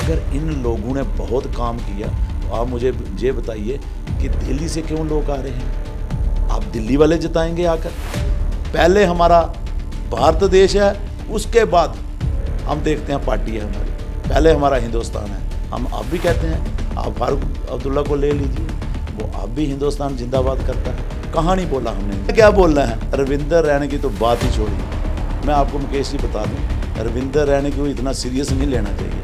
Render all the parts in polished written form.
अगर इन लोगों ने बहुत काम किया तो आप मुझे ये बताइए कि दिल्ली से क्यों लोग आ रहे हैं? आप दिल्ली वाले जिताएंगे आकर? पहले हमारा भारत देश है, उसके बाद हम देखते हैं पार्टी है हमारी, पहले हमारा हिंदुस्तान है। हम अब भी कहते हैं, आप फारूक अब्दुल्ला को ले लीजिए, वो अब भी हिंदुस्तान जिंदाबाद करता है। कहाँ नहीं बोला हमने, क्या बोलना है? रविंदर रैना की तो बात ही छोड़िए। मैं आपको मुकेश जी बता दूं, रविंदर रैना को इतना सीरियस नहीं लेना चाहिए।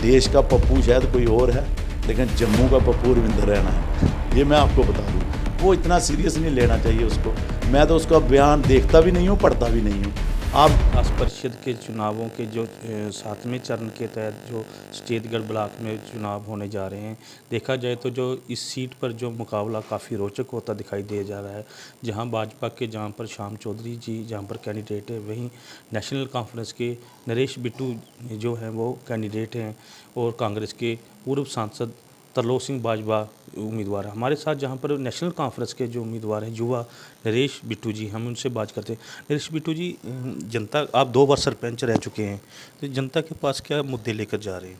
देश का पप्पू शायद कोई और है, लेकिन जम्मू का पप्पू रविंदर रैना है, ये मैं आपको बता दूं। वो इतना सीरियस नहीं लेना चाहिए उसको। मैं तो उसका बयान देखता भी नहीं हूँ, पढ़ता भी नहीं हूँ। आप खास परिषद के चुनावों के जो 7वें चरण के तहत जो स्टेटगढ़ ब्लॉक में चुनाव होने जा रहे हैं, देखा जाए तो जो इस सीट पर जो मुकाबला काफ़ी रोचक होता दिखाई दे जा रहा है। जहां भाजपा के जहां पर श्याम चौधरी जी जहां पर कैंडिडेट है, वहीं नेशनल कॉन्फ्रेंस के नरेश बिट्टू जो हैं वो कैंडिडेट हैं, और कांग्रेस के पूर्व सांसद तरलोक सिंह बाजवा उम्मीदवार है। हमारे साथ जहां पर नेशनल कॉन्फ्रेंस के जो उम्मीदवार हैं युवा नरेश बिट्टू जी, हम उनसे बात करते हैं। नरेश बिट्टू जी, जनता, आप 2 बार सरपंच रह चुके हैं, तो जनता के पास क्या मुद्दे लेकर जा रहे हैं?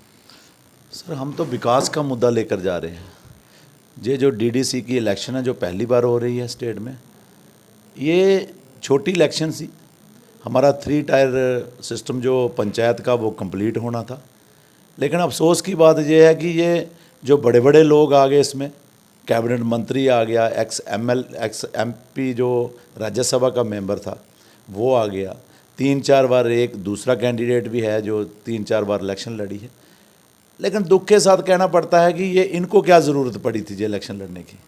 सर, हम तो विकास का मुद्दा लेकर जा रहे हैं। ये जो डीडीसी की इलेक्शन है, जो पहली बार हो रही है स्टेट में, ये छोटी इलेक्शन सी। हमारा 3 टायर सिस्टम जो पंचायत का वो कंप्लीट होना था, लेकिन अफसोस की बात यह है कि ये जो बड़े बड़े लोग आ गए इसमें, कैबिनेट मंत्री आ गया, एक्स एमपी जो राज्यसभा का मेंबर था वो आ गया, 3-4 बार एक दूसरा कैंडिडेट भी है जो 3-4 बार इलेक्शन लड़ी है। लेकिन दुख के साथ कहना पड़ता है कि ये इनको क्या ज़रूरत पड़ी थी ये इलेक्शन लड़ने की?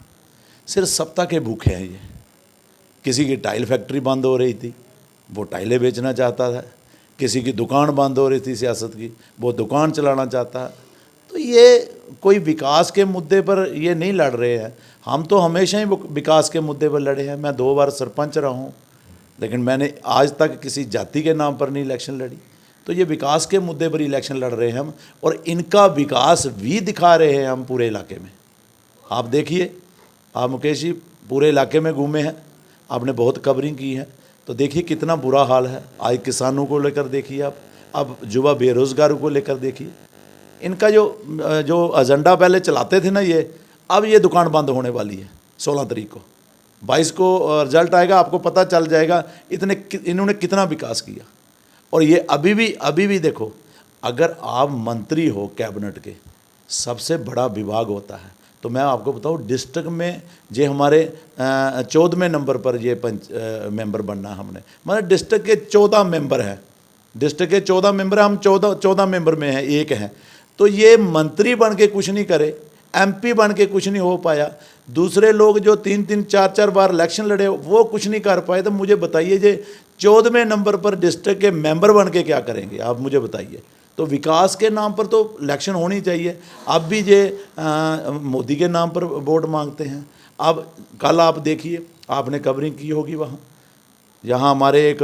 सिर्फ सत्ता के भूखे हैं ये। किसी की टाइल फैक्ट्री बंद हो रही थी, वो टाइलें बेचना चाहता था। किसी की दुकान बंद हो रही थी सियासत की, वो दुकान चलाना चाहता है। तो ये कोई विकास के मुद्दे पर ये नहीं लड़ रहे हैं। हम तो हमेशा ही विकास के मुद्दे पर लड़े हैं। मैं 2 बार सरपंच रहा हूँ, लेकिन मैंने आज तक किसी जाति के नाम पर नहीं इलेक्शन लड़ी। तो ये विकास के मुद्दे पर इलेक्शन लड़ रहे हैं हम, और इनका विकास भी दिखा रहे हैं हम पूरे इलाके में। आप देखिए, आप मुकेश जी पूरे इलाके में घूमे हैं, आपने बहुत कवरिंग की है, तो देखिए कितना बुरा हाल है। आज किसानों को लेकर देखिए आप, अब युवा बेरोज़गारों को लेकर देखिए। इनका जो एजेंडा पहले चलाते थे ना, ये अब ये दुकान बंद होने वाली है 16 तारीख को। 22 को रिजल्ट आएगा, आपको पता चल जाएगा इन्होंने कितना विकास किया। और ये अभी भी देखो, अगर आप मंत्री हो कैबिनेट के, सबसे बड़ा विभाग होता है, तो मैं आपको बताऊं डिस्ट्रिक्ट में जे हमारे 14वें नंबर पर ये मेंबर बनना हमने, मतलब डिस्ट्रिक्ट के 14 मेंबर हैं। डिस्ट्रिक्ट के 14 मेंबर हैं, हम 14 मेंबर में हैं, एक हैं। तो ये मंत्री बन के कुछ नहीं करे, एमपी बन के कुछ नहीं हो पाया। दूसरे लोग जो 3-3, 4-4 बार इलेक्शन लड़े वो कुछ नहीं कर पाए। तो मुझे बताइए, जे 14वें नंबर पर डिस्ट्रिक्ट के मेंबर बन के क्या करेंगे, आप मुझे बताइए। तो विकास के नाम पर तो इलेक्शन होनी चाहिए। अब भी ये मोदी के नाम पर वोट मांगते हैं। अब कल आप देखिए, आपने कवरिंग की होगी वहाँ, यहाँ हमारे एक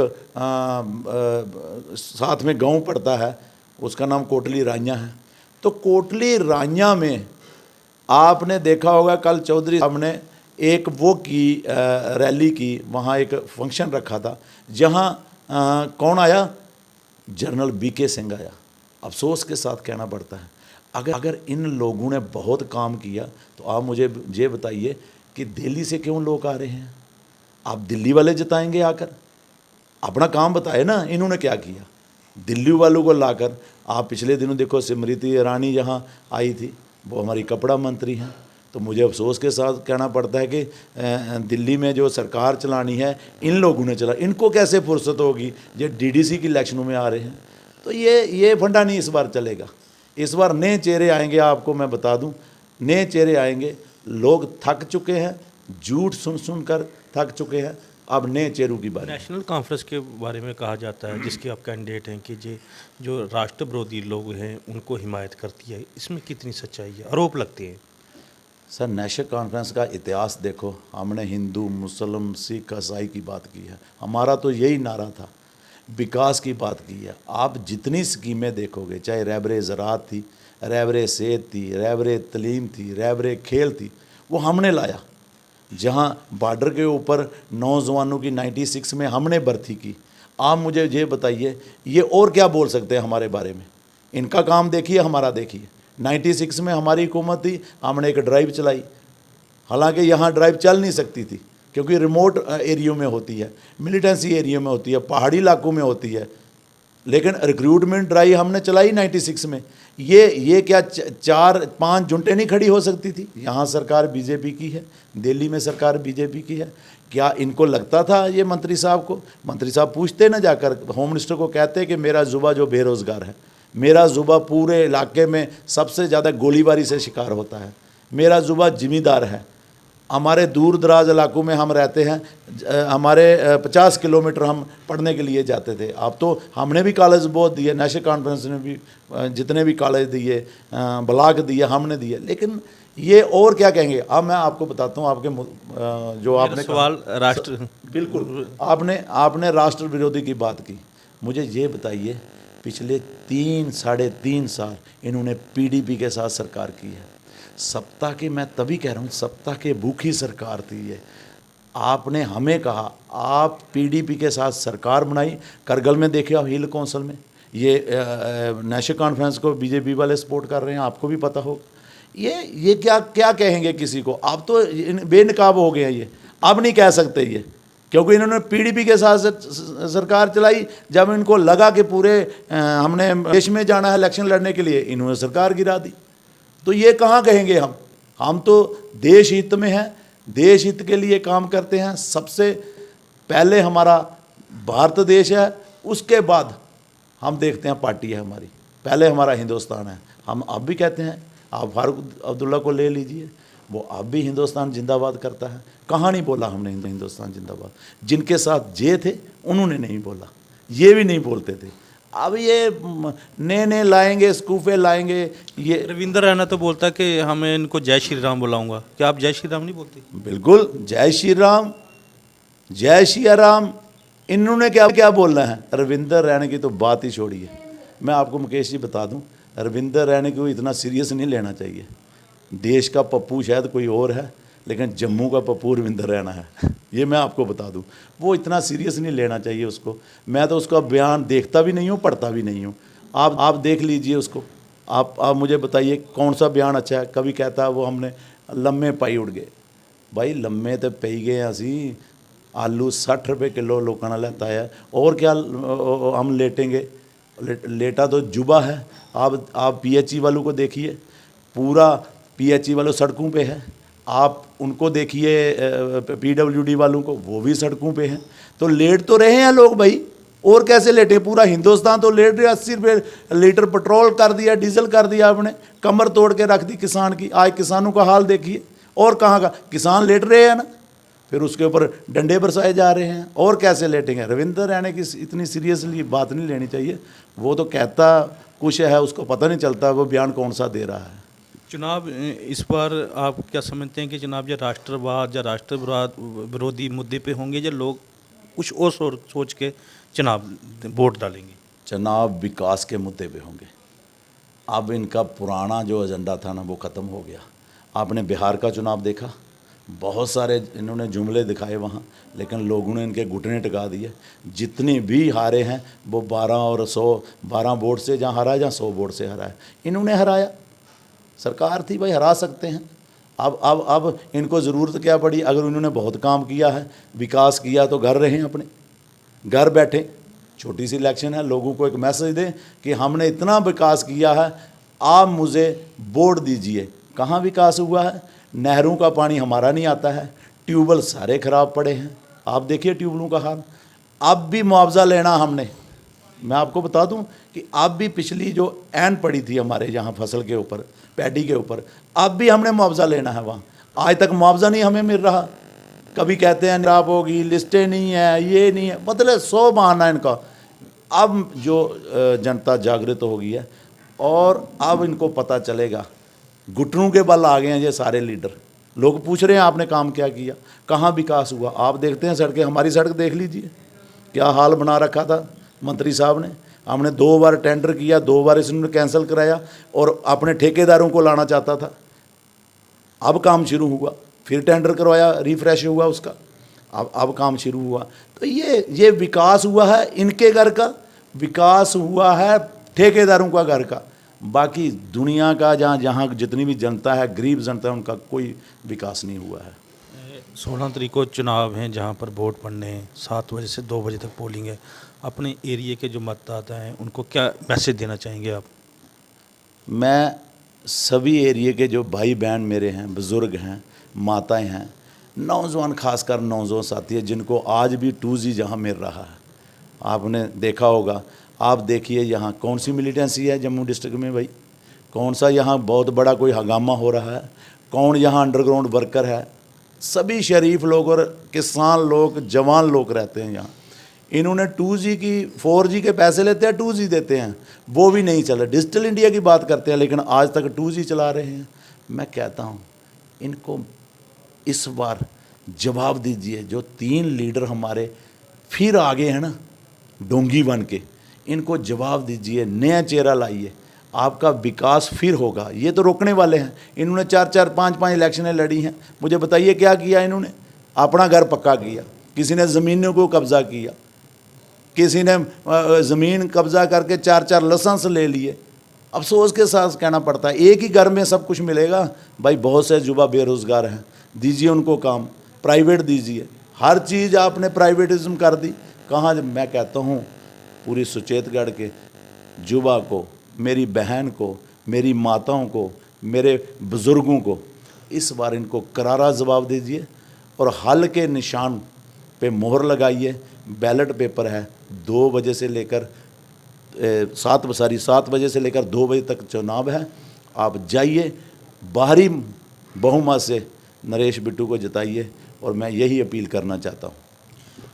साथ में गांव पड़ता है, उसका नाम कोटली राइयाँ है। तो कोटली राइयाँ में आपने देखा होगा, कल चौधरी साहब ने एक वो की रैली की, वहाँ एक फंक्शन रखा था, जहाँ कौन आया? जनरल बीके सिंह आया। अफसोस के साथ कहना पड़ता है, अगर इन लोगों ने बहुत काम किया तो आप मुझे ये बताइए कि दिल्ली से क्यों लोग आ रहे हैं? आप दिल्ली वाले जिताएंगे आकर? अपना काम बताए ना, इन्होंने क्या किया। दिल्ली वालों को लाकर, आप पिछले दिनों देखो स्मृति ईरानी यहाँ आई थी, वो हमारी कपड़ा मंत्री हैं। तो मुझे अफसोस के साथ कहना पड़ता है कि दिल्ली में जो सरकार चलानी है इन लोगों ने चला, इनको कैसे फुर्सत होगी, ये डीडीसी की इलेक्शनों में आ रहे हैं। तो ये फंडा नहीं इस बार चलेगा। इस बार नए चेहरे आएंगे, आपको मैं बता दूं, नए चेहरे आएंगे। लोग थक चुके हैं, झूठ सुन कर थक चुके हैं। अब नए चेहरों की बात। नेशनल कॉन्फ्रेंस के बारे में कहा जाता है, जिसके आप कैंडिडेट हैं, कि जो राष्ट्र विरोधी लोग हैं उनको हिमायत करती है, इसमें कितनी सच्चाई है? आरोप लगते हैं। सर, नेशनल कॉन्फ्रेंस का इतिहास देखो, हमने हिंदू, मुस्लिम, सिख, ईसाई की बात की है। हमारा तो यही नारा था, विकास की बात की है। आप जितनी स्कीमें देखोगे, चाहे रहबरे ज़राअत थी, रहबरे सेहत थी, रहबरे तलीम थी, रहबरे खेल थी, वो हमने लाया। जहाँ बॉर्डर के ऊपर नौजवानों की 96 में हमने भर्ती की। आप मुझे ये बताइए, ये और क्या बोल सकते हैं हमारे बारे में? इनका काम देखिए, हमारा देखिए। 96 में हमारी हुकूमत थी, हमने एक ड्राइव चलाई, हालांकि यहाँ ड्राइव चल नहीं सकती थी क्योंकि रिमोट एरियो में होती है, मिलिटेंसी एरिया में होती है, पहाड़ी इलाकों में होती है, लेकिन रिक्रूटमेंट ड्राइव हमने चलाई 96 में। ये क्या 4-5 जुंटे नहीं खड़ी हो सकती थी? यहाँ सरकार बीजेपी की है, दिल्ली में सरकार बीजेपी की है। क्या इनको लगता था ये मंत्री साहब को? मंत्री साहब पूछते ना जाकर, होम मिनिस्टर को कहते कि मेरा जुबा जो बेरोज़गार है, मेरा जुबा पूरे इलाके में सबसे ज़्यादा गोलीबारी से शिकार होता है, मेरा जुबा ज़िम्मेदार है, हमारे दूर दराज इलाकों में हम रहते हैं, हमारे 50 किलोमीटर हम पढ़ने के लिए जाते थे। अब तो हमने भी कॉलेज बहुत दिए, नेशनल कॉन्फ्रेंस ने भी जितने भी कॉलेज दिए, ब्लॉक दिए, हमने दिए, लेकिन ये और क्या कहेंगे। अब मैं आपको बताता हूँ, आपके जो आपने सवाल राष्ट्र, बिल्कुल आपने राष्ट्र विरोधी की बात की। मुझे ये बताइए, पिछले 3-3.5 साल इन्होंने पीडीपी के साथ सरकार की है। सप्ताह की, मैं तभी कह रहा हूँ, सप्ताह के भूखी सरकार थी ये। आपने हमें कहा आप पीडीपी के साथ सरकार बनाई, करगल में देखे आप, हिल कौंसिल में ये नेशनल कॉन्फ्रेंस को बीजेपी वाले सपोर्ट कर रहे हैं, आपको भी पता होगा। ये क्या कहेंगे किसी को? आप तो बेनकाब हो गए हैं, ये अब नहीं कह सकते ये, क्योंकि इन्होंने पीडीपी के साथ सरकार चलाई। जब इनको लगा कि पूरे हमने देश में जाना है इलेक्शन लड़ने के लिए, इन्होंने सरकार गिरा दी। तो ये कहाँ कहेंगे हम तो देश हित में हैं, देश हित के लिए काम करते हैं। सबसे पहले हमारा भारत देश है, उसके बाद हम देखते हैं पार्टी है हमारी, पहले हमारा हिंदुस्तान है। हम अब भी कहते हैं, आप फारूक अब्दुल्ला को ले लीजिए, वो अब भी हिंदुस्तान जिंदाबाद करता है। कहाँ नहीं बोला हमने हिंदुस्तान जिंदाबाद? जिनके साथ जे थे उन्होंने नहीं बोला, ये भी नहीं बोलते थे। अब ये नए लाएंगे, स्कूफे लाएंगे। ये रविंद्र रैना तो बोलता कि हमें इनको जय श्री राम बुलाऊंगा, क्या आप जय श्री राम नहीं बोलते? बिल्कुल, जय श्री राम, जय श्री राम, इन्होंने क्या बोलना है? रविंद्र रैना की तो बात ही छोड़िए। मैं आपको मुकेश जी बता दूं, रविंद्र रैना को इतना सीरियस नहीं लेना चाहिए। देश का पप्पू शायद कोई और है, लेकिन जम्मू का पप्पू रविंद्र रैना है, ये मैं आपको बता दूं। वो इतना सीरियस नहीं लेना चाहिए उसको। मैं तो उसका बयान देखता भी नहीं हूँ, पढ़ता भी नहीं हूँ। आप देख लीजिए उसको, आप मुझे बताइए कौन सा बयान अच्छा है। कभी कहता है वो हमने लम्मे पाई उड़ गए। भाई लम्मे तो पई गए असी, आलू 60 रुपये किलो लोगों ने लेता है, और क्या हम लेटेंगे? लेटा तो जुबा है। आप पीएचई वालों को देखिए, पूरा पीएचई वालों सड़कों पे है। आप उनको देखिए पीडब्ल्यूडी वालों को, वो भी सड़कों पे हैं। तो लेट तो रहे हैं लोग भाई, और कैसे लेटे? पूरा हिंदुस्तान तो लेट रहे। 80 रुपये लीटर पेट्रोल कर दिया, डीजल कर दिया आपने, कमर तोड़ के रख दी किसान की। आज किसानों का हाल देखिए, और कहाँ का किसान लेट रहे हैं ना, फिर उसके ऊपर डंडे बरसाए जा रहे हैं, और कैसे लेटेंगे? रविंद्र रैना की इतनी सीरियसली बात नहीं लेनी चाहिए। वो तो कहता कुछ है, उसको पता नहीं चलता वो बयान कौन सा दे रहा है। चुनाव इस बार आप क्या समझते हैं कि जनाब, या राष्ट्रवाद या राष्ट्र विरोधी मुद्दे पे होंगे, या लोग कुछ और सोच के चुनाव वोट डालेंगे? चुनाव विकास के मुद्दे पे होंगे। अब इनका पुराना जो एजेंडा था ना, वो ख़त्म हो गया। आपने बिहार का चुनाव देखा, बहुत सारे इन्होंने जुमले दिखाए वहाँ, लेकिन लोगों ने इनके घुटने टिका दिए। जितने भी हारे हैं वो 12 और 100, 12 वोट से जहाँ हरा है, जहाँ 100 वोट से हरा है, इन्होंने हराया। सरकार थी भाई, हरा सकते हैं। अब इनको ज़रूरत क्या पड़ी? अगर उन्होंने बहुत काम किया है, विकास किया, तो घर रहें, अपने घर बैठे। छोटी सी इलेक्शन है, लोगों को एक मैसेज दें कि हमने इतना विकास किया है, आप मुझे वोट दीजिए। कहाँ विकास हुआ है? नहरों का पानी हमारा नहीं आता है, ट्यूबवेल सारे ख़राब पड़े हैं। आप देखिए ट्यूबवेलों का हाल। अब भी मुआवजा लेना हमने, मैं आपको बता दूं कि अब भी पिछली जो ऐन पड़ी थी हमारे यहाँ फसल के ऊपर, पैडी के ऊपर, अब भी हमने मुआवजा लेना है वहाँ। आज तक मुआवजा नहीं हमें मिल रहा। कभी कहते हैं खराब होगी, लिस्टें नहीं है, ये नहीं है, मतलब 100 बहाना इनका। अब जो जनता जागृत हो गई है, और अब इनको पता चलेगा। घुटनों के बल आ गए हैं ये सारे लीडर। लोग पूछ रहे हैं आपने काम क्या किया, कहाँ विकास हुआ? आप देखते हैं सड़कें, हमारी सड़क देख लीजिए क्या हाल बना रखा था मंत्री साहब ने। हमने 2 बार टेंडर किया, 2 बार इसने कैंसिल कराया, और अपने ठेकेदारों को लाना चाहता था। अब काम शुरू हुआ, फिर टेंडर करवाया, रिफ्रेश हुआ उसका, अब काम शुरू हुआ। तो ये विकास हुआ है, इनके घर का विकास हुआ है ठेकेदारों का घर का। बाकी दुनिया का जहाँ जहाँ जितनी भी जनता है, गरीब जनता है, उनका कोई विकास नहीं हुआ है। 16 तारीख को चुनाव हैं जहां पर वोट पड़ने हैं, 7 बजे से 2 बजे तक पोलिंग है। अपने एरिया के जो मतदाता हैं उनको क्या मैसेज देना चाहेंगे आप? मैं सभी एरिया के जो भाई बहन मेरे हैं, बुज़ुर्ग हैं, माताएं हैं, नौजवान, खासकर नौजवान साथी हैं जिनको आज भी 2G जहाँ मिल रहा है, आपने देखा होगा। आप देखिए यहाँ कौन सी मिलिटेंसी है जम्मू डिस्ट्रिक्ट में भाई, कौन सा यहाँ बहुत बड़ा कोई हंगामा हो रहा है, कौन यहाँ अंडरग्राउंड वर्कर है। सभी शरीफ लोग और किसान लोग, जवान लोग रहते हैं यहाँ। इन्होंने 2G की 4G के पैसे लेते हैं, 2G देते हैं, वो भी नहीं चला। डिजिटल इंडिया की बात करते हैं लेकिन आज तक 2G चला रहे हैं। मैं कहता हूँ इनको इस बार जवाब दीजिए। जो 3 लीडर हमारे फिर आगे हैं ना डोंगी बन के, इनको जवाब दीजिए, नया चेहरा लाइए, आपका विकास फिर होगा। ये तो रोकने वाले हैं। इन्होंने 4-4, 5-5 इलेक्शनें लड़ी हैं। मुझे बताइए क्या किया इन्होंने? अपना घर पक्का किया, किसी ने ज़मीनों को कब्ज़ा किया, किसी ने ज़मीन कब्ज़ा करके 4-4 लाइसेंस ले लिए। अफसोस के साथ कहना पड़ता है, एक ही घर में सब कुछ मिलेगा भाई? बहुत से युवा बेरोज़गार हैं, दीजिए उनको काम, प्राइवेट दीजिए। हर चीज़ आपने प्राइवेटिज्म कर दी। कहाँ? मैं कहता हूँ पूरी सुचेतगढ़ के युवा को, मेरी बहन को, मेरी माताओं को, मेरे बुज़ुर्गों को इस बार इनको करारा जवाब दीजिए और हल के निशान पे मोहर लगाइए। बैलेट पेपर है, 2 बजे से लेकर 7 बजे से लेकर 2 बजे तक चुनाव है। आप जाइए, बाहरी बहुमत से नरेश बिट्टू को जिताइए और मैं यही अपील करना चाहता हूँ।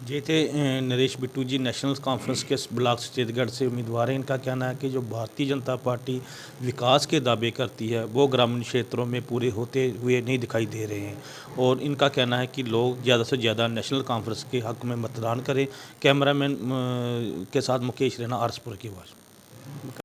जे थे नरेश बिट्टू जी नेशनल कॉन्फ्रेंस के ब्लॉक सुचेतगढ़ से उम्मीदवार हैं। इनका कहना है कि जो भारतीय जनता पार्टी विकास के दावे करती है वो ग्रामीण क्षेत्रों में पूरे होते हुए नहीं दिखाई दे रहे हैं और इनका कहना है कि लोग ज़्यादा से ज़्यादा नेशनल कॉन्फ्रेंस के हक़ में मतदान करें। कैमरामैन के साथ मुकेश रैना, आरएसपुर की आवाज़।